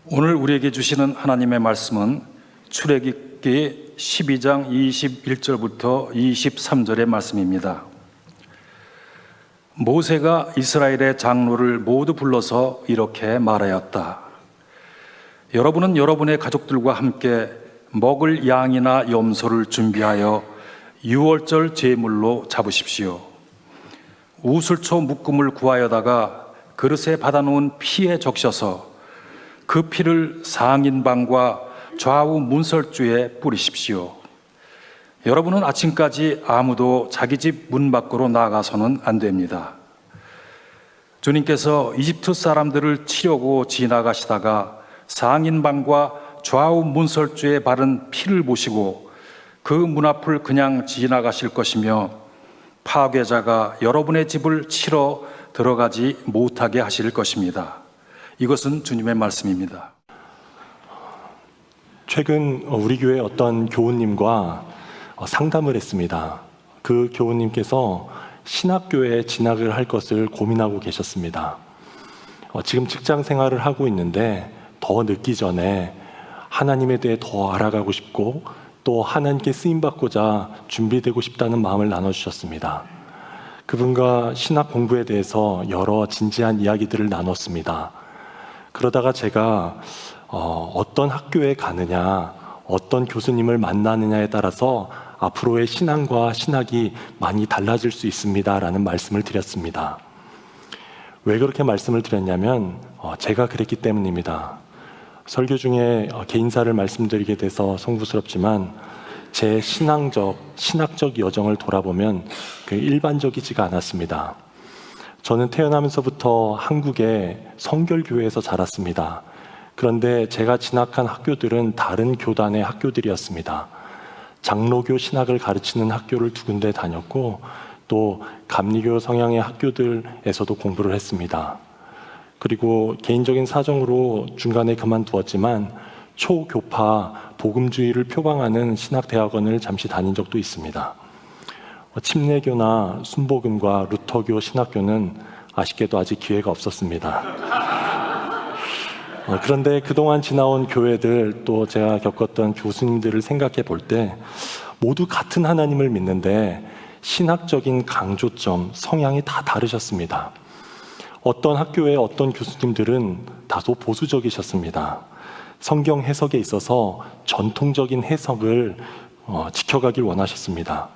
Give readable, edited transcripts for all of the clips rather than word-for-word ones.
오늘 우리에게 주시는 하나님의 말씀은 출애굽기 12장 21절부터 23절의 말씀입니다. 모세가 이스라엘의 장로를 모두 불러서 이렇게 말하였다. 여러분은 여러분의 가족들과 함께 먹을 양이나 염소를 준비하여 유월절 제물로 잡으십시오. 우슬초 묶음을 구하여다가 그릇에 받아놓은 피에 적셔서 그 피를 상인방과 좌우 문설주에 뿌리십시오. 여러분은 아침까지 아무도 자기 집 문 밖으로 나가서는 안 됩니다. 주님께서 이집트 사람들을 치려고 지나가시다가 상인방과 좌우 문설주에 바른 피를 보시고 그 문 앞을 그냥 지나가실 것이며 파괴자가 여러분의 집을 치러 들어가지 못하게 하실 것입니다. 이것은 주님의 말씀입니다. 최근 우리 교회 어떤 교우님과 상담을 했습니다. 그 교우님께서 신학교에 진학을 할 것을 고민하고 계셨습니다. 지금 직장 생활을 하고 있는데 더 늦기 전에 하나님에 대해 더 알아가고 싶고 또 하나님께 쓰임받고자 준비되고 싶다는 마음을 나눠주셨습니다. 그분과 신학 공부에 대해서 여러 진지한 이야기들을 나눴습니다. 그러다가 제가 어떤 학교에 가느냐, 어떤 교수님을 만나느냐에 따라서 앞으로의 신앙과 신학이 많이 달라질 수 있습니다 라는 말씀을 드렸습니다. 왜 그렇게 말씀을 드렸냐면 제가 그랬기 때문입니다. 설교 중에 개인사를 말씀드리게 돼서 송구스럽지만 제 신학적 여정을 돌아보면 일반적이지가 않았습니다. 저는 태어나면서부터 한국의 성결교회에서 자랐습니다. 그런데 제가 진학한 학교들은 다른 교단의 학교들이었습니다. 장로교 신학을 가르치는 학교를 두 군데 다녔고 또 감리교 성향의 학교들에서도 공부를 했습니다. 그리고 개인적인 사정으로 중간에 그만두었지만 초교파 복음주의를 표방하는 신학대학원을 잠시 다닌 적도 있습니다. 침례교나 순복음과 루터교 신학교는 아쉽게도 아직 기회가 없었습니다. 그런데 그동안 지나온 교회들 또 제가 겪었던 교수님들을 생각해 볼 때 모두 같은 하나님을 믿는데 신학적인 강조점, 성향이 다 다르셨습니다. 어떤 학교의 어떤 교수님들은 다소 보수적이셨습니다. 성경 해석에 있어서 전통적인 해석을 지켜가길 원하셨습니다.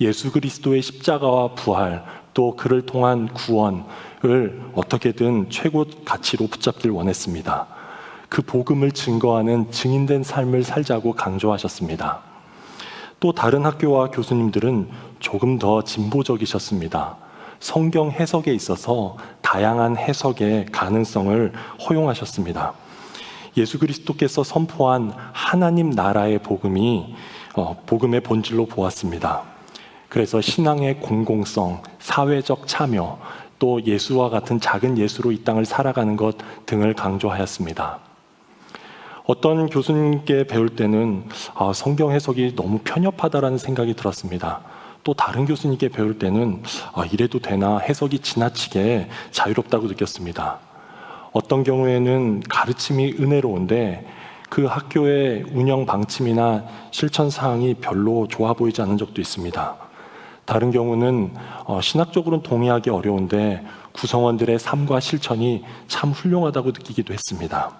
예수 그리스도의 십자가와 부활, 또 그를 통한 구원을 어떻게든 최고 가치로 붙잡길 원했습니다. 그 복음을 증거하는 증인된 삶을 살자고 강조하셨습니다. 또 다른 학교와 교수님들은 조금 더 진보적이셨습니다. 성경 해석에 있어서 다양한 해석의 가능성을 허용하셨습니다. 예수 그리스도께서 선포한 하나님 나라의 복음의 본질로 보았습니다. 그래서 신앙의 공공성, 사회적 참여, 또 예수와 같은 작은 예수로 이 땅을 살아가는 것 등을 강조하였습니다. 어떤 교수님께 배울 때는 성경 해석이 너무 편협하다라는 생각이 들었습니다. 또 다른 교수님께 배울 때는 이래도 되나 해석이 지나치게 자유롭다고 느꼈습니다. 어떤 경우에는 가르침이 은혜로운데 그 학교의 운영 방침이나 실천 사항이 별로 좋아 보이지 않은 적도 있습니다. 다른 경우는 신학적으로는 동의하기 어려운데 구성원들의 삶과 실천이 참 훌륭하다고 느끼기도 했습니다.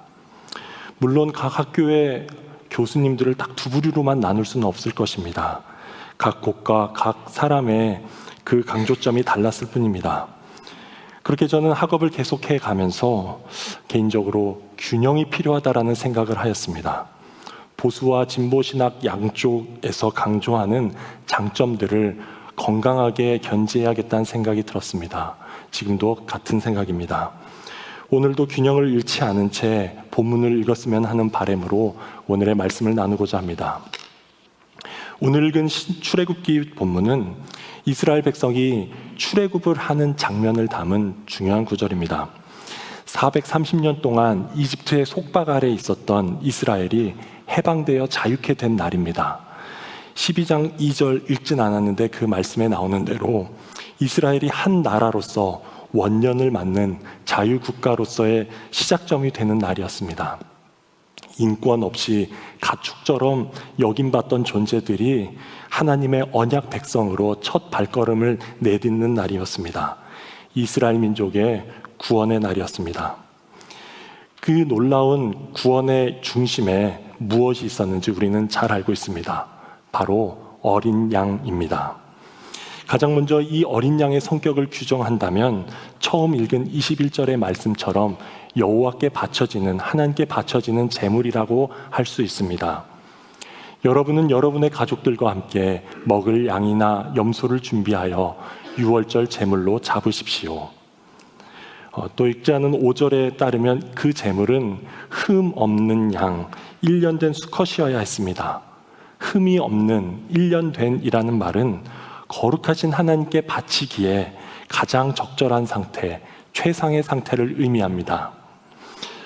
물론 각 학교의 교수님들을 딱 두 부류로만 나눌 수는 없을 것입니다. 각 곳과 각 사람의 그 강조점이 달랐을 뿐입니다. 그렇게 저는 학업을 계속해 가면서 개인적으로 균형이 필요하다라는 생각을 하였습니다. 보수와 진보 신학 양쪽에서 강조하는 장점들을 건강하게 견지해야겠다는 생각이 들었습니다. 지금도 같은 생각입니다. 오늘도 균형을 잃지 않은 채 본문을 읽었으면 하는 바람으로 오늘의 말씀을 나누고자 합니다. 오늘 읽은 출애굽기 본문은 이스라엘 백성이 출애굽을 하는 장면을 담은 중요한 구절입니다. 430년 동안 이집트의 속박 아래 있었던 이스라엘이 해방되어 자유케 된 날입니다. 12장 2절 읽진 않았는데 그 말씀에 나오는 대로 이스라엘이 한 나라로서 원년을 맞는 자유국가로서의 시작점이 되는 날이었습니다. 인권 없이 가축처럼 여김받던 존재들이 하나님의 언약 백성으로 첫 발걸음을 내딛는 날이었습니다. 이스라엘 민족의 구원의 날이었습니다. 그 놀라운 구원의 중심에 무엇이 있었는지 우리는 잘 알고 있습니다. 바로 어린 양입니다. 가장 먼저 이 어린 양의 성격을 규정한다면 처음 읽은 21절의 말씀처럼 여호와께 바쳐지는, 하나님께 바쳐지는 제물이라고 할 수 있습니다. 여러분은 여러분의 가족들과 함께 먹을 양이나 염소를 준비하여 유월절 제물로 잡으십시오. 또 읽지 않은 5절에 따르면 그 제물은 흠 없는 양, 1년 된 수컷이어야 했습니다. 흠이 없는 1년 된이라는 말은 거룩하신 하나님께 바치기에 가장 적절한 상태, 최상의 상태를 의미합니다.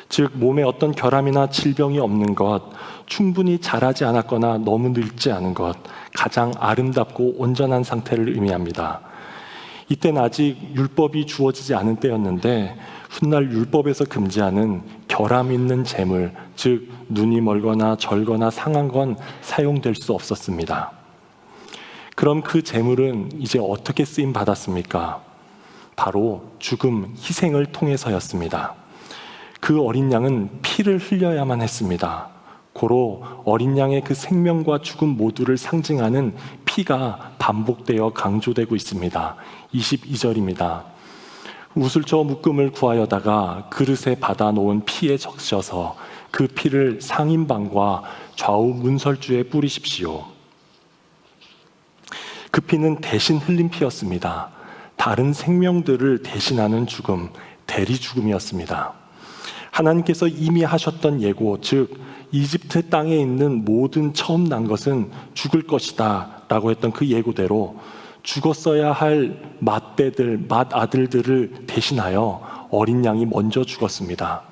즉 몸에 어떤 결함이나 질병이 없는 것, 충분히 자라지 않았거나 너무 늙지 않은 것, 가장 아름답고 온전한 상태를 의미합니다. 이때는 아직 율법이 주어지지 않은 때였는데 훗날 율법에서 금지하는 결함 있는 제물, 즉 눈이 멀거나 절거나 상한 건 사용될 수 없었습니다. 그럼 그 제물은 이제 어떻게 쓰임 받았습니까? 바로 죽음, 희생을 통해서였습니다. 그 어린 양은 피를 흘려야만 했습니다. 고로 어린 양의 그 생명과 죽음 모두를 상징하는 피가 반복되어 강조되고 있습니다. 22절입니다. 우슬초 묶음을 구하여다가 그릇에 받아 놓은 피에 적셔서 그 피를 상인방과 좌우 문설주에 뿌리십시오. 그 피는 대신 흘린 피였습니다. 다른 생명들을 대신하는 죽음, 대리 죽음이었습니다. 하나님께서 이미 하셨던 예고, 즉 이집트 땅에 있는 모든 처음 난 것은 죽을 것이다 라고 했던 그 예고대로 죽었어야 할 맏배들, 맏아들들을 대신하여 어린 양이 먼저 죽었습니다.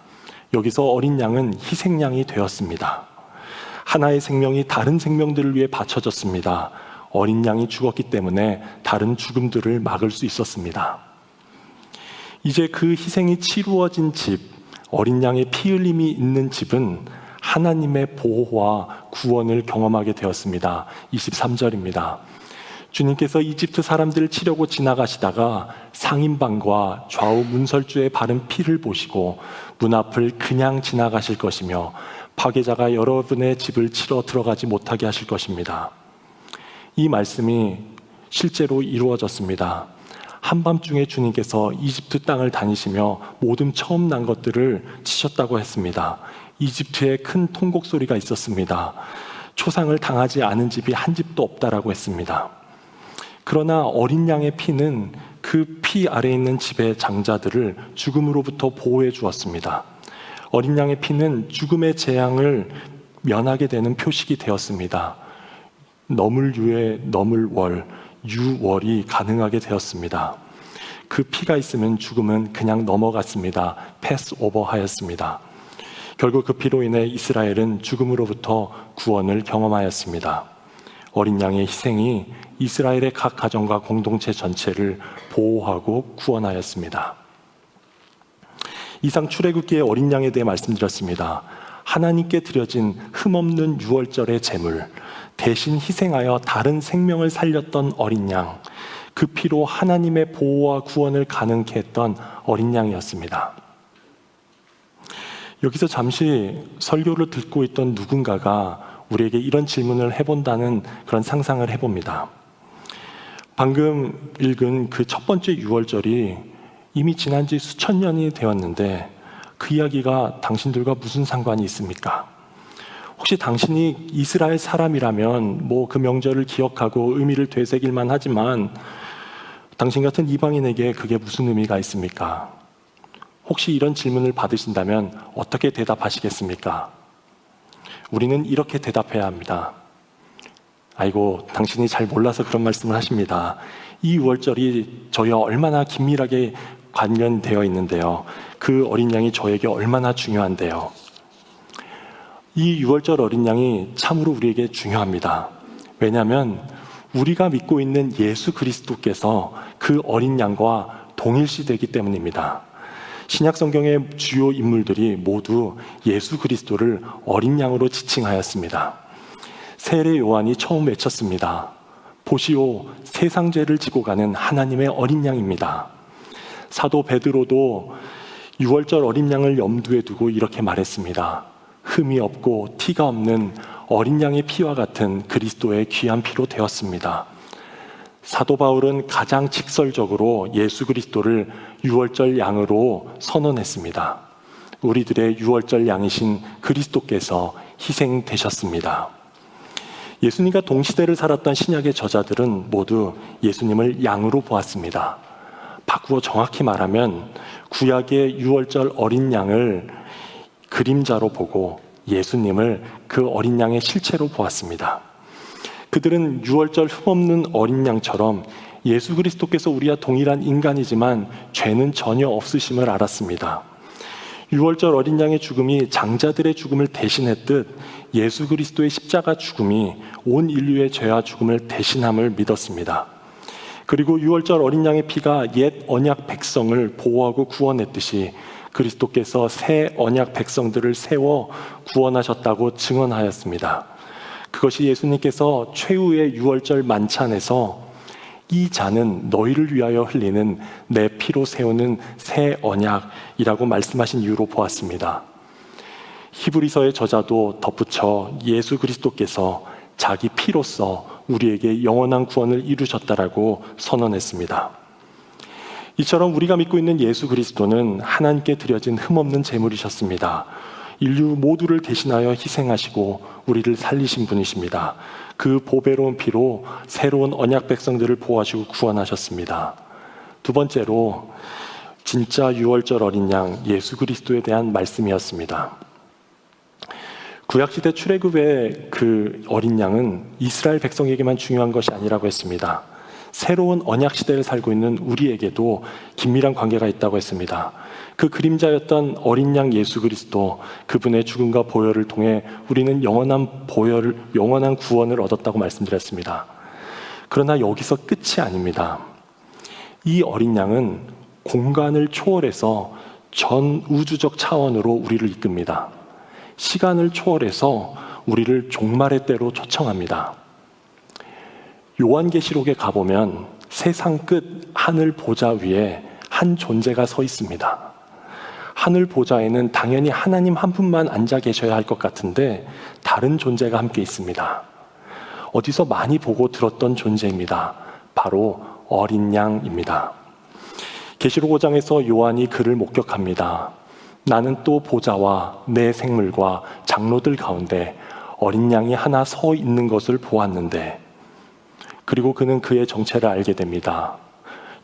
여기서 어린 양은 희생양이 되었습니다. 하나의 생명이 다른 생명들을 위해 바쳐졌습니다. 어린 양이 죽었기 때문에 다른 죽음들을 막을 수 있었습니다. 이제 그 희생이 치루어진 집, 어린 양의 피 흘림이 있는 집은 하나님의 보호와 구원을 경험하게 되었습니다. 23절입니다. 주님께서 이집트 사람들을 치려고 지나가시다가 상인방과 좌우 문설주에 바른 피를 보시고 문 앞을 그냥 지나가실 것이며 파괴자가 여러분의 집을 치러 들어가지 못하게 하실 것입니다. 이 말씀이 실제로 이루어졌습니다. 한밤중에 주님께서 이집트 땅을 다니시며 모든 처음 난 것들을 치셨다고 했습니다. 이집트에 큰 통곡 소리가 있었습니다. 초상을 당하지 않은 집이 한 집도 없다라고 했습니다. 그러나 어린 양의 피는 그 피 아래에 있는 집의 장자들을 죽음으로부터 보호해 주었습니다. 어린 양의 피는 죽음의 재앙을 면하게 되는 표식이 되었습니다. 넘을 유에 넘을 월, 유월이 가능하게 되었습니다. 그 피가 있으면 죽음은 그냥 넘어갔습니다. 패스오버 하였습니다. 결국 그 피로 인해 이스라엘은 죽음으로부터 구원을 경험하였습니다. 어린 양의 희생이 이스라엘의 각 가정과 공동체 전체를 보호하고 구원하였습니다. 이상 출애굽기의 어린 양에 대해 말씀드렸습니다. 하나님께 드려진 흠없는 유월절의 제물, 대신 희생하여 다른 생명을 살렸던 어린 양, 그 피로 하나님의 보호와 구원을 가능케 했던 어린 양이었습니다. 여기서 잠시 설교를 듣고 있던 누군가가 우리에게 이런 질문을 해본다는 그런 상상을 해봅니다. 방금 읽은 그 첫 번째 유월절이 이미 지난 지 수천 년이 되었는데 그 이야기가 당신들과 무슨 상관이 있습니까? 혹시 당신이 이스라엘 사람이라면 그 명절을 기억하고 의미를 되새길만 하지만 당신 같은 이방인에게 그게 무슨 의미가 있습니까? 혹시 이런 질문을 받으신다면 어떻게 대답하시겠습니까? 우리는 이렇게 대답해야 합니다. 아이고, 당신이 잘 몰라서 그런 말씀을 하십니다. 이 유월절이 저희와 얼마나 긴밀하게 관련되어 있는데요. 그 어린 양이 저에게 얼마나 중요한데요. 이 유월절 어린 양이 참으로 우리에게 중요합니다. 왜냐하면 우리가 믿고 있는 예수 그리스도께서 그 어린 양과 동일시되기 때문입니다. 신약 성경의 주요 인물들이 모두 예수 그리스도를 어린 양으로 지칭하였습니다. 세례 요한이 처음 외쳤습니다. 보시오, 세상 죄를 지고 가는 하나님의 어린 양입니다. 사도 베드로도 유월절 어린 양을 염두에 두고 이렇게 말했습니다. 흠이 없고 티가 없는 어린 양의 피와 같은 그리스도의 귀한 피로 되었습니다. 사도 바울은 가장 직설적으로 예수 그리스도를 유월절 양으로 선언했습니다. 우리들의 유월절 양이신 그리스도께서 희생되셨습니다. 예수님과 동시대를 살았던 신약의 저자들은 모두 예수님을 양으로 보았습니다. 바꾸어 정확히 말하면 구약의 유월절 어린 양을 그림자로 보고 예수님을 그 어린 양의 실체로 보았습니다. 그들은 유월절 흠없는 어린 양처럼 예수 그리스도께서 우리와 동일한 인간이지만 죄는 전혀 없으심을 알았습니다. 유월절 어린 양의 죽음이 장자들의 죽음을 대신했듯 예수 그리스도의 십자가 죽음이 온 인류의 죄와 죽음을 대신함을 믿었습니다. 그리고 유월절 어린 양의 피가 옛 언약 백성을 보호하고 구원했듯이 그리스도께서 새 언약 백성들을 세워 구원하셨다고 증언하였습니다. 그것이 예수님께서 최후의 유월절 만찬에서 이 잔은 너희를 위하여 흘리는 내 피로 세우는 새 언약이라고 말씀하신 이유로 보았습니다. 히브리서의 저자도 덧붙여 예수 그리스도께서 자기 피로써 우리에게 영원한 구원을 이루셨다라고 선언했습니다. 이처럼 우리가 믿고 있는 예수 그리스도는 하나님께 드려진 흠없는 제물이셨습니다. 인류 모두를 대신하여 희생하시고 우리를 살리신 분이십니다. 그 보배로운 피로 새로운 언약 백성들을 보호하시고 구원하셨습니다. 두 번째로 진짜 유월절 어린 양 예수 그리스도에 대한 말씀이었습니다. 구약시대 출애굽의 그 어린 양은 이스라엘 백성에게만 중요한 것이 아니라고 했습니다. 새로운 언약 시대를 살고 있는 우리에게도 긴밀한 관계가 있다고 했습니다. 그 그림자였던 어린 양 예수 그리스도, 그분의 죽음과 보혈을 통해 우리는 영원한 구원을 얻었다고 말씀드렸습니다. 그러나 여기서 끝이 아닙니다. 이 어린 양은 공간을 초월해서 전 우주적 차원으로 우리를 이끕니다. 시간을 초월해서 우리를 종말의 때로 초청합니다. 요한계시록에 가보면 세상 끝 하늘 보좌 위에 한 존재가 서 있습니다. 하늘 보좌에는 당연히 하나님 한 분만 앉아 계셔야 할 것 같은데 다른 존재가 함께 있습니다. 어디서 많이 보고 들었던 존재입니다. 바로 어린 양입니다. 계시록 5장에서 요한이 그를 목격합니다. 나는 또 보좌와 내 생물과 장로들 가운데 어린 양이 하나 서 있는 것을 보았는데, 그리고 그는 그의 정체를 알게 됩니다.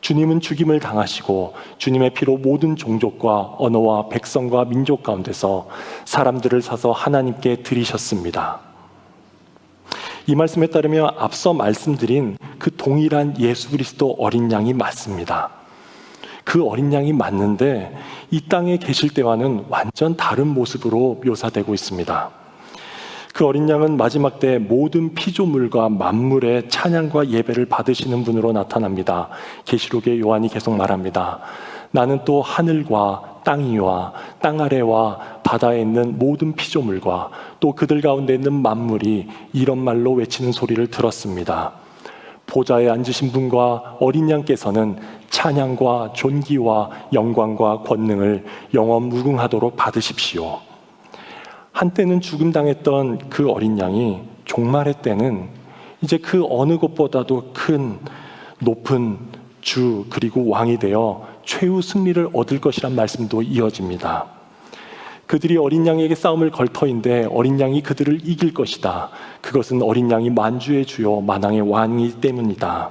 주님은 죽임을 당하시고 주님의 피로 모든 종족과 언어와 백성과 민족 가운데서 사람들을 사서 하나님께 드리셨습니다. 이 말씀에 따르면 앞서 말씀드린 그 동일한 예수 그리스도 어린 양이 맞습니다. 그 어린 양이 맞는데 이 땅에 계실 때와는 완전 다른 모습으로 묘사되고 있습니다. 그 어린 양은 마지막 때 모든 피조물과 만물의 찬양과 예배를 받으시는 분으로 나타납니다. 계시록의 요한이 계속 말합니다. 나는 또 하늘과 땅 위와 땅 아래와 바다에 있는 모든 피조물과 또 그들 가운데 있는 만물이 이런 말로 외치는 소리를 들었습니다. 보좌에 앉으신 분과 어린 양께서는 찬양과 존귀와 영광과 권능을 영원 무궁하도록 받으십시오. 한때는 죽음당했던 그 어린 양이 종말의 때는 이제 그 어느 것보다도 큰 높은 주 그리고 왕이 되어 최후 승리를 얻을 것이란 말씀도 이어집니다. 그들이 어린 양에게 싸움을 걸 터인데 어린 양이 그들을 이길 것이다. 그것은 어린 양이 만주의 주요 만왕의 왕이기 때문이다.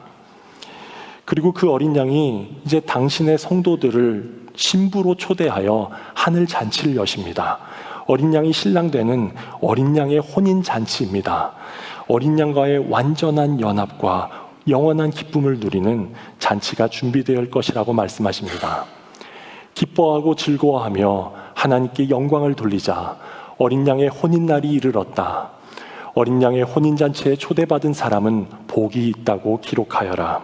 그리고 그 어린 양이 이제 당신의 성도들을 신부로 초대하여 하늘 잔치를 여십니다. 어린 양이 신랑 되는 어린 양의 혼인 잔치입니다. 어린 양과의 완전한 연합과 영원한 기쁨을 누리는 잔치가 준비될 것이라고 말씀하십니다. 기뻐하고 즐거워하며 하나님께 영광을 돌리자. 어린 양의 혼인날이 이르렀다. 어린 양의 혼인잔치에 초대받은 사람은 복이 있다고 기록하여라.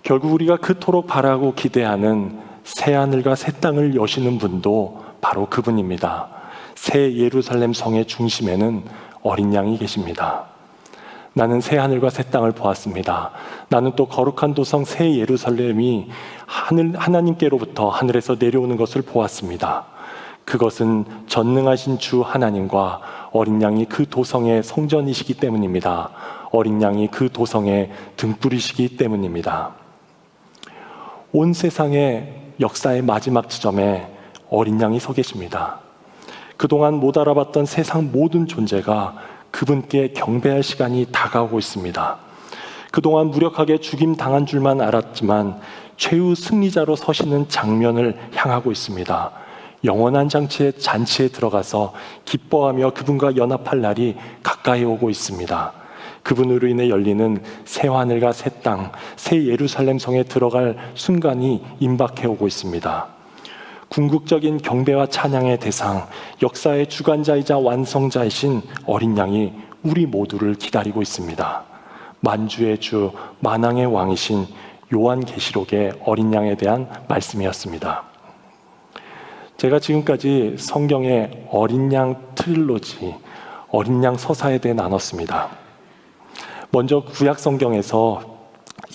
결국 우리가 그토록 바라고 기대하는 새하늘과 새 땅을 여시는 분도 바로 그분입니다. 새 예루살렘 성의 중심에는 어린 양이 계십니다. 나는 새 하늘과 새 땅을 보았습니다. 나는 또 거룩한 도성 새 예루살렘이 하나님께로부터 하늘에서 내려오는 것을 보았습니다. 그것은 전능하신 주 하나님과 어린 양이 그 도성의 성전이시기 때문입니다. 어린 양이 그 도성의 등불이시기 때문입니다. 온 세상의 역사의 마지막 지점에 어린 양이 서 계십니다. 그동안 못 알아봤던 세상 모든 존재가 그분께 경배할 시간이 다가오고 있습니다. 그동안 무력하게 죽임당한 줄만 알았지만 최후 승리자로 서시는 장면을 향하고 있습니다. 영원한 잔치에 들어가서 기뻐하며 그분과 연합할 날이 가까이 오고 있습니다. 그분으로 인해 열리는 새 하늘과 새 땅, 새 예루살렘 성에 들어갈 순간이 임박해 오고 있습니다. 궁극적인 경배와 찬양의 대상, 역사의 주관자이자 완성자이신 어린 양이 우리 모두를 기다리고 있습니다. 만주의 주, 만왕의 왕이신 요한계시록의 어린 양에 대한 말씀이었습니다. 제가 지금까지 성경의 어린 양 트릴로지, 어린 양 서사에 대해 나눴습니다. 먼저 구약 성경에서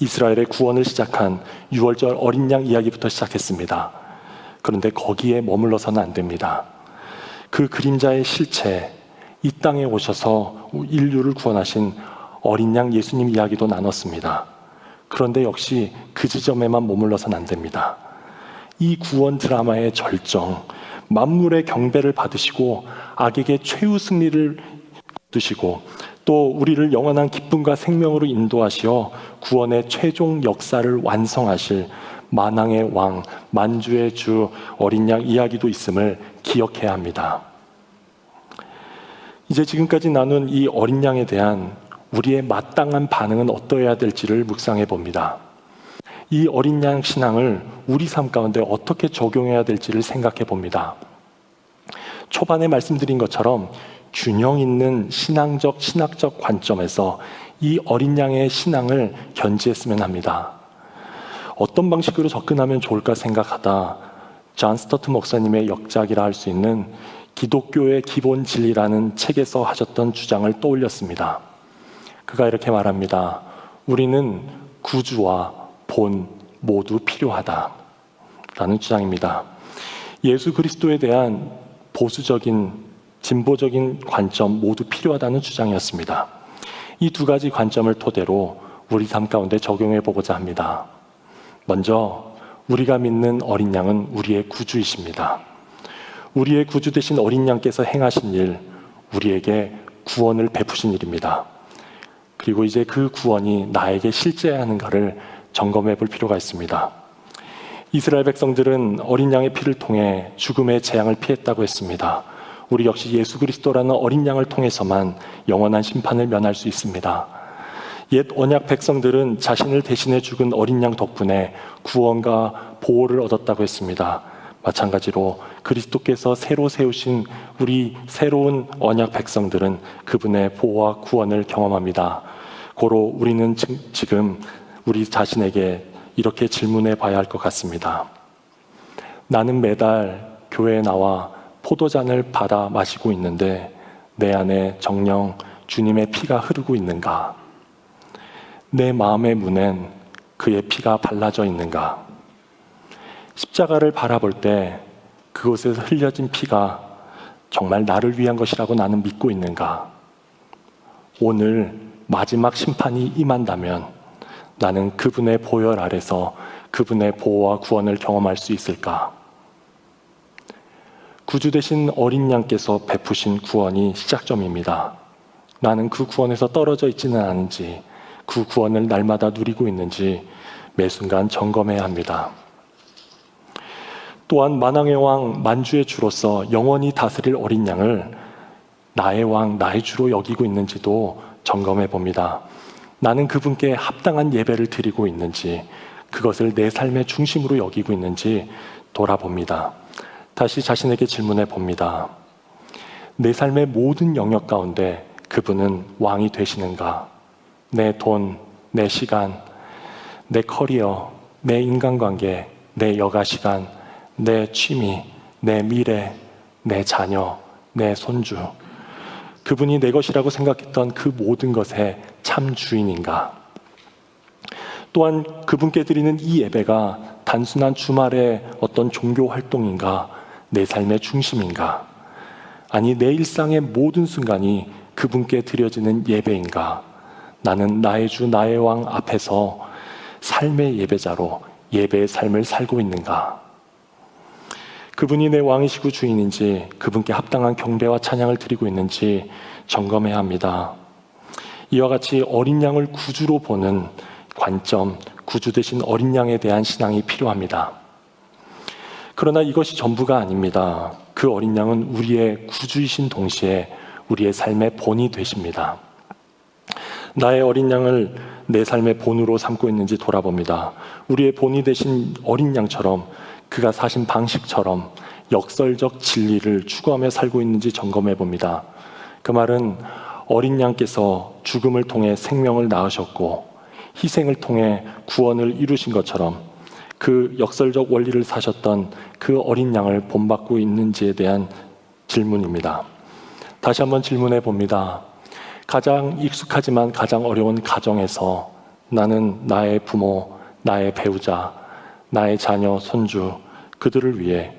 이스라엘의 구원을 시작한 6월절 어린 양 이야기부터 시작했습니다. 그런데 거기에 머물러서는 안 됩니다. 그 그림자의 실체, 이 땅에 오셔서 인류를 구원하신 어린 양 예수님 이야기도 나눴습니다. 그런데 역시 그 지점에만 머물러서는 안 됩니다. 이 구원 드라마의 절정, 만물의 경배를 받으시고 악에게 최후 승리를 거두시고 또 우리를 영원한 기쁨과 생명으로 인도하시어 구원의 최종 역사를 완성하실 만왕의 왕, 만주의 주 어린 양 이야기도 있음을 기억해야 합니다. 이제 지금까지 나눈 이 어린 양에 대한 우리의 마땅한 반응은 어떠해야 될지를 묵상해 봅니다. 이 어린 양 신앙을 우리 삶 가운데 어떻게 적용해야 될지를 생각해 봅니다. 초반에 말씀드린 것처럼 균형 있는 신학적 관점에서 이 어린 양의 신앙을 견지했으면 합니다. 어떤 방식으로 접근하면 좋을까 생각하다 존 스토트 목사님의 역작이라 할 수 있는 기독교의 기본 진리라는 책에서 하셨던 주장을 떠올렸습니다. 그가 이렇게 말합니다. 우리는 구주와 본 모두 필요하다 라는 주장입니다. 예수 그리스도에 대한 보수적인 진보적인 관점 모두 필요하다는 주장이었습니다. 이 두 가지 관점을 토대로 우리 삶 가운데 적용해 보고자 합니다. 먼저 우리가 믿는 어린 양은 우리의 구주이십니다. 우리의 구주 되신 어린 양께서 행하신 일, 우리에게 구원을 베푸신 일입니다. 그리고 이제 그 구원이 나에게 실제하는가를 점검해 볼 필요가 있습니다. 이스라엘 백성들은 어린 양의 피를 통해 죽음의 재앙을 피했다고 했습니다. 우리 역시 예수 그리스도라는 어린 양을 통해서만 영원한 심판을 면할 수 있습니다. 옛 언약 백성들은 자신을 대신해 죽은 어린 양 덕분에 구원과 보호를 얻었다고 했습니다. 마찬가지로 그리스도께서 새로 세우신 우리 새로운 언약 백성들은 그분의 보호와 구원을 경험합니다. 고로 우리는 지금 우리 자신에게 이렇게 질문해 봐야 할 것 같습니다. 나는 매달 교회에 나와 포도잔을 받아 마시고 있는데 내 안에 정녕 주님의 피가 흐르고 있는가? 내 마음의 문엔 그의 피가 발라져 있는가? 십자가를 바라볼 때 그곳에서 흘려진 피가 정말 나를 위한 것이라고 나는 믿고 있는가? 오늘 마지막 심판이 임한다면 나는 그분의 보혈 아래서 그분의 보호와 구원을 경험할 수 있을까? 구주 되신 어린 양께서 베푸신 구원이 시작점입니다. 나는 그 구원에서 떨어져 있지는 않은지, 그 구원을 날마다 누리고 있는지 매 순간 점검해야 합니다. 또한 만왕의 왕, 만주의 주로서 영원히 다스릴 어린 양을 나의 왕, 나의 주로 여기고 있는지도 점검해 봅니다. 나는 그분께 합당한 예배를 드리고 있는지, 그것을 내 삶의 중심으로 여기고 있는지 돌아봅니다. 다시 자신에게 질문해 봅니다. 내 삶의 모든 영역 가운데 그분은 왕이 되시는가? 내 돈, 내 시간, 내 커리어, 내 인간관계, 내 여가 시간, 내 취미, 내 미래, 내 자녀, 내 손주, 그분이 내 것이라고 생각했던 그 모든 것의 참 주인인가? 또한 그분께 드리는 이 예배가 단순한 주말의 어떤 종교 활동인가? 내 삶의 중심인가? 아니, 내 일상의 모든 순간이 그분께 드려지는 예배인가? 나는 나의 주, 나의 왕 앞에서 삶의 예배자로 예배의 삶을 살고 있는가? 그분이 내 왕이시고 주인인지, 그분께 합당한 경배와 찬양을 드리고 있는지 점검해야 합니다. 이와 같이 어린 양을 구주로 보는 관점, 구주 대신 어린 양에 대한 신앙이 필요합니다. 그러나 이것이 전부가 아닙니다. 그 어린 양은 우리의 구주이신 동시에 우리의 삶의 본이 되십니다. 나의 어린 양을 내 삶의 본으로 삼고 있는지 돌아봅니다. 우리의 본이 되신 어린 양처럼, 그가 사신 방식처럼 역설적 진리를 추구하며 살고 있는지 점검해 봅니다. 그 말은 어린 양께서 죽음을 통해 생명을 낳으셨고 희생을 통해 구원을 이루신 것처럼 그 역설적 원리를 사셨던 그 어린 양을 본받고 있는지에 대한 질문입니다. 다시 한번 질문해 봅니다. 가장 익숙하지만 가장 어려운 가정에서 나는 나의 부모, 나의 배우자, 나의 자녀, 손주, 그들을 위해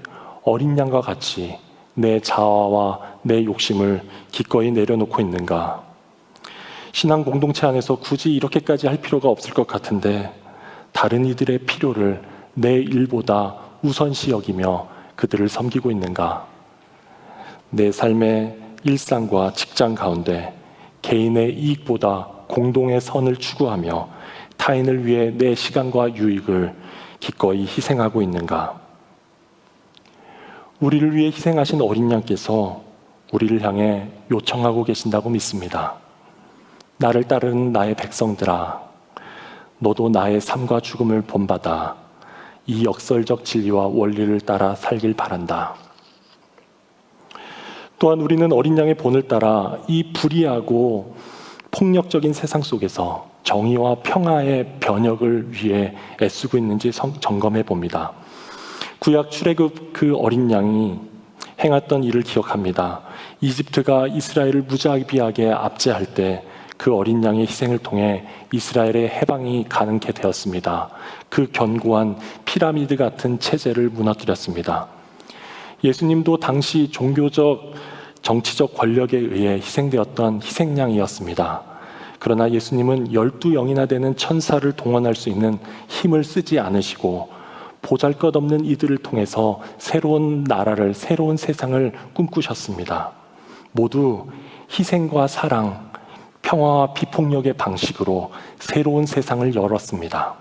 어린 양과 같이 내 자아와 내 욕심을 기꺼이 내려놓고 있는가? 신앙 공동체 안에서 굳이 이렇게까지 할 필요가 없을 것 같은데 다른 이들의 필요를 내 일보다 우선시 여기며 그들을 섬기고 있는가? 내 삶의 일상과 직장 가운데 개인의 이익보다 공동의 선을 추구하며 타인을 위해 내 시간과 유익을 기꺼이 희생하고 있는가? 우리를 위해 희생하신 어린 양께서 우리를 향해 요청하고 계신다고 믿습니다. 나를 따르는 나의 백성들아, 너도 나의 삶과 죽음을 본받아 이 역설적 진리와 원리를 따라 살길 바란다. 또한 우리는 어린 양의 본을 따라 이 불의하고 폭력적인 세상 속에서 정의와 평화의 변혁을 위해 애쓰고 있는지 점검해 봅니다. 구약 출애굽 그 어린 양이 행했던 일을 기억합니다. 이집트가 이스라엘을 무자비하게 압제할 때 그 어린 양의 희생을 통해 이스라엘의 해방이 가능케 되었습니다. 그 견고한 피라미드 같은 체제를 무너뜨렸습니다. 예수님도 당시 종교적, 정치적 권력에 의해 희생되었던 희생양이었습니다. 그러나 예수님은 12영이나 되는 천사를 동원할 수 있는 힘을 쓰지 않으시고 보잘것없는 이들을 통해서 새로운 나라를, 새로운 세상을 꿈꾸셨습니다. 모두 희생과 사랑, 평화와 비폭력의 방식으로 새로운 세상을 열었습니다.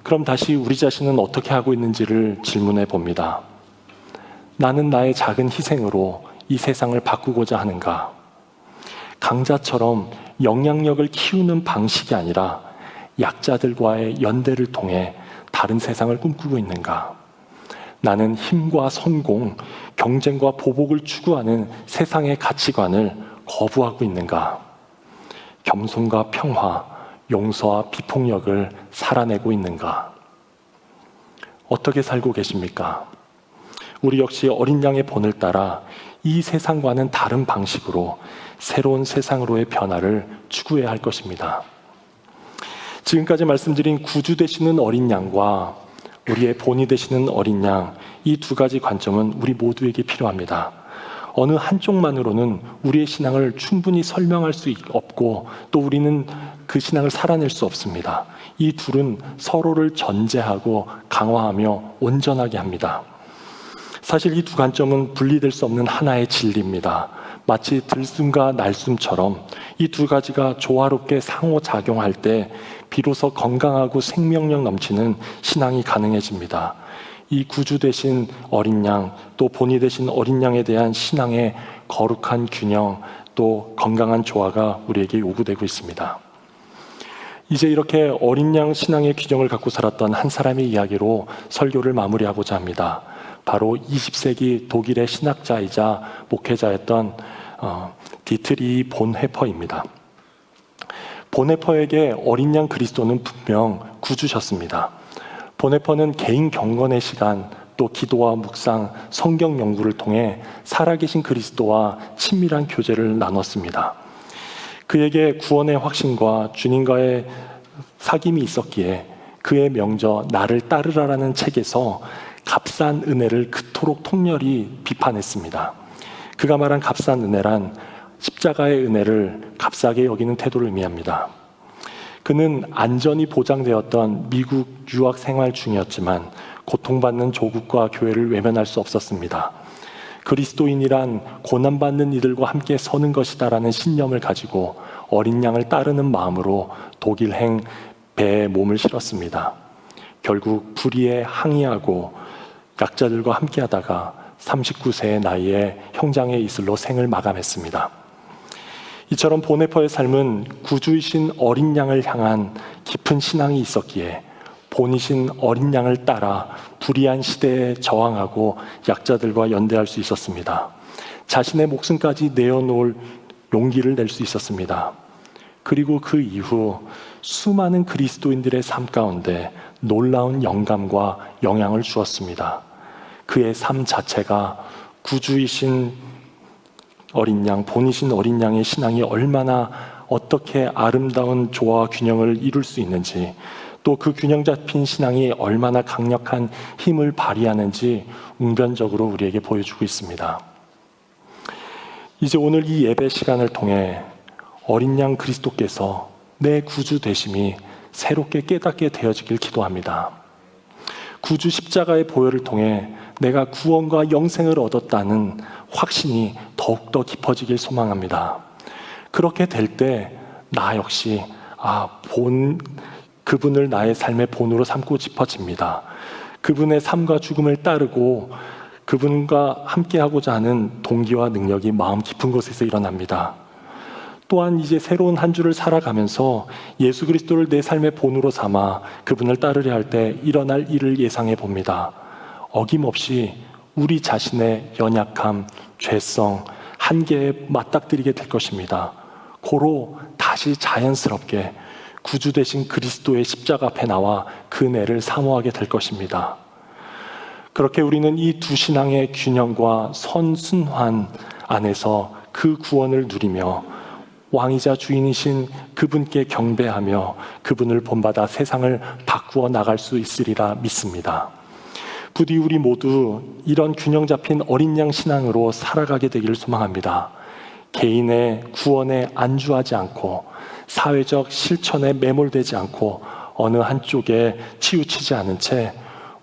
그럼 다시 우리 자신은 어떻게 하고 있는지를 질문해 봅니다. 나는 나의 작은 희생으로 이 세상을 바꾸고자 하는가? 강자처럼 영향력을 키우는 방식이 아니라 약자들과의 연대를 통해 다른 세상을 꿈꾸고 있는가? 나는 힘과 성공, 경쟁과 보복을 추구하는 세상의 가치관을 거부하고 있는가? 겸손과 평화, 용서와 비폭력을 살아내고 있는가? 어떻게 살고 계십니까? 우리 역시 어린 양의 본을 따라 이 세상과는 다른 방식으로 새로운 세상으로의 변화를 추구해야 할 것입니다. 지금까지 말씀드린 구주 되시는 어린 양과 우리의 본이 되시는 어린 양, 이 두 가지 관점은 우리 모두에게 필요합니다. 어느 한쪽만으로는 우리의 신앙을 충분히 설명할 수 없고 또 우리는 그 신앙을 살아낼 수 없습니다. 이 둘은 서로를 전제하고 강화하며 온전하게 합니다. 사실 이 두 관점은 분리될 수 없는 하나의 진리입니다. 마치 들숨과 날숨처럼 이 두 가지가 조화롭게 상호작용할 때 비로소 건강하고 생명력 넘치는 신앙이 가능해집니다. 이 구주 되신 어린 양, 또 본이 되신 어린 양에 대한 신앙의 거룩한 균형, 또 건강한 조화가 우리에게 요구되고 있습니다. 이제 이렇게 어린 양 신앙의 균형을 갖고 살았던 한 사람의 이야기로 설교를 마무리하고자 합니다. 바로 20세기 독일의 신학자이자 목회자였던 디트리 본헤퍼입니다. 본헤퍼에게 어린 양 그리스도는 분명 구주셨습니다. 보네퍼는 개인 경건의 시간, 또 기도와 묵상, 성경 연구를 통해 살아계신 그리스도와 친밀한 교제를 나눴습니다. 그에게 구원의 확신과 주님과의 사귐이 있었기에 그의 명저 나를 따르라라는 책에서 값싼 은혜를 그토록 통렬히 비판했습니다. 그가 말한 값싼 은혜란 십자가의 은혜를 값싸게 여기는 태도를 의미합니다. 그는 안전이 보장되었던 미국 유학 생활 중이었지만 고통받는 조국과 교회를 외면할 수 없었습니다. 그리스도인이란 고난받는 이들과 함께 서는 것이다라는 신념을 가지고 어린 양을 따르는 마음으로 독일행 배에 몸을 실었습니다. 결국 불의에 항의하고 약자들과 함께 하다가 39세의 나이에 형장의 이슬로 생을 마감했습니다. 이처럼 보네퍼의 삶은 구주이신 어린 양을 향한 깊은 신앙이 있었기에 본이신 어린 양을 따라 불의한 시대에 저항하고 약자들과 연대할 수 있었습니다. 자신의 목숨까지 내어놓을 용기를 낼 수 있었습니다. 그리고 그 이후 수많은 그리스도인들의 삶 가운데 놀라운 영감과 영향을 주었습니다. 그의 삶 자체가 구주이신 어린 양, 본이신 어린 양의 신앙이 얼마나 어떻게 아름다운 조화와 균형을 이룰 수 있는지, 또 그 균형 잡힌 신앙이 얼마나 강력한 힘을 발휘하는지 웅변적으로 우리에게 보여주고 있습니다. 이제 오늘 이 예배 시간을 통해 어린 양 그리스도께서 내 구주 되심이 새롭게 깨닫게 되어지길 기도합니다. 구주 십자가의 보혈을 통해 내가 구원과 영생을 얻었다는 확신이 더욱더 깊어지길 소망합니다. 그렇게 될 때 나 역시 그분을 나의 삶의 본으로 삼고 싶어집니다. 그분의 삶과 죽음을 따르고 그분과 함께하고자 하는 동기와 능력이 마음 깊은 곳에서 일어납니다. 또한 이제 새로운 한 주를 살아가면서 예수 그리스도를 내 삶의 본으로 삼아 그분을 따르려 할 때 일어날 일을 예상해 봅니다. 어김없이 우리 자신의 연약함, 죄성, 한계에 맞닥뜨리게 될 것입니다. 고로 다시 자연스럽게 구주 되신 그리스도의 십자가 앞에 나와 그 은혜를 사모하게 될 것입니다. 그렇게 우리는 이 두 신앙의 균형과 선순환 안에서 그 구원을 누리며 왕이자 주인이신 그분께 경배하며 그분을 본받아 세상을 바꾸어 나갈 수 있으리라 믿습니다. 부디 우리 모두 이런 균형 잡힌 어린 양 신앙으로 살아가게 되기를 소망합니다. 개인의 구원에 안주하지 않고 사회적 실천에 매몰되지 않고 어느 한쪽에 치우치지 않은 채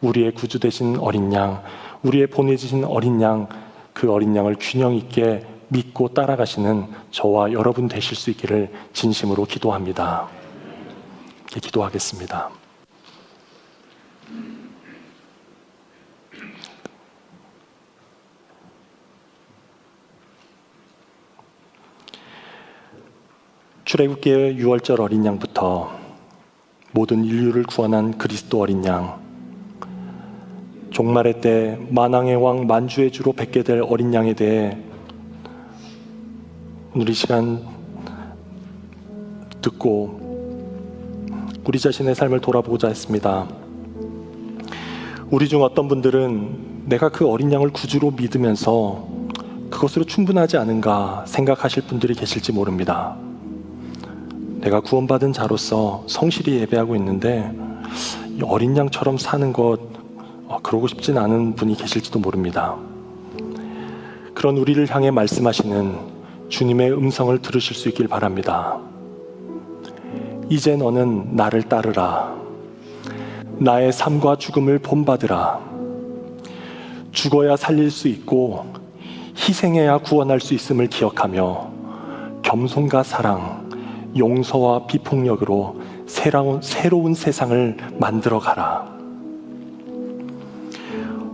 우리의 구주 되신 어린 양, 우리의 보내주신 어린 양, 그 어린 양을 균형 있게 믿고 따라가시는 저와 여러분 되실 수 있기를 진심으로 기도합니다. 이렇게 기도하겠습니다. 출애굽기의 6월절 어린 양부터 모든 인류를 구원한 그리스도 어린 양, 종말의 때 만왕의 왕 만주의 주로 뵙게 될 어린 양에 대해 오늘 이 시간 듣고 우리 자신의 삶을 돌아보고자 했습니다. 우리 중 어떤 분들은 내가 그 어린 양을 구주로 믿으면서 그것으로 충분하지 않은가 생각하실 분들이 계실지 모릅니다. 내가 구원받은 자로서 성실히 예배하고 있는데 어린 양처럼 사는 것 그러고 싶진 않은 분이 계실지도 모릅니다. 그런 우리를 향해 말씀하시는 주님의 음성을 들으실 수 있길 바랍니다. 이제 너는 나를 따르라. 나의 삶과 죽음을 본받으라. 죽어야 살릴 수 있고 희생해야 구원할 수 있음을 기억하며 겸손과 사랑, 용서와 비폭력으로 새로운 세상을 만들어 가라.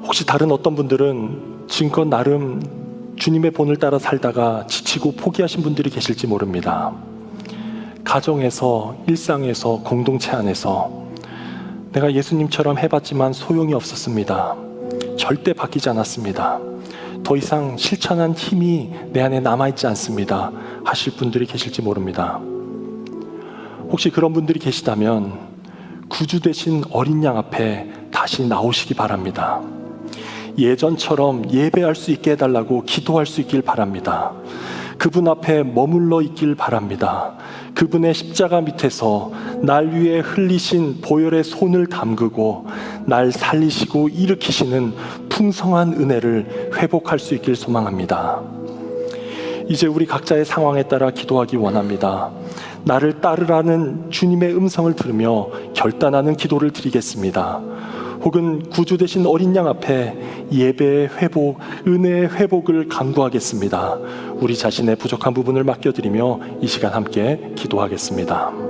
혹시 다른 어떤 분들은 지금껏 나름 주님의 본을 따라 살다가 지치고 포기하신 분들이 계실지 모릅니다. 가정에서, 일상에서, 공동체 안에서 내가 예수님처럼 해봤지만 소용이 없었습니다. 절대 바뀌지 않았습니다. 더 이상 실천한 힘이 내 안에 남아있지 않습니다. 하실 분들이 계실지 모릅니다. 혹시 그런 분들이 계시다면 구주 되신 어린 양 앞에 다시 나오시기 바랍니다. 예전처럼 예배할 수 있게 해달라고 기도할 수 있길 바랍니다. 그분 앞에 머물러 있길 바랍니다. 그분의 십자가 밑에서 날 위해 흘리신 보혈의 손을 담그고 날 살리시고 일으키시는 풍성한 은혜를 회복할 수 있길 소망합니다. 이제 우리 각자의 상황에 따라 기도하기 원합니다. 나를 따르라는 주님의 음성을 들으며 결단하는 기도를 드리겠습니다. 혹은 구주 되신 어린 양 앞에 예배의 회복, 은혜의 회복을 간구하겠습니다. 우리 자신의 부족한 부분을 맡겨드리며 이 시간 함께 기도하겠습니다.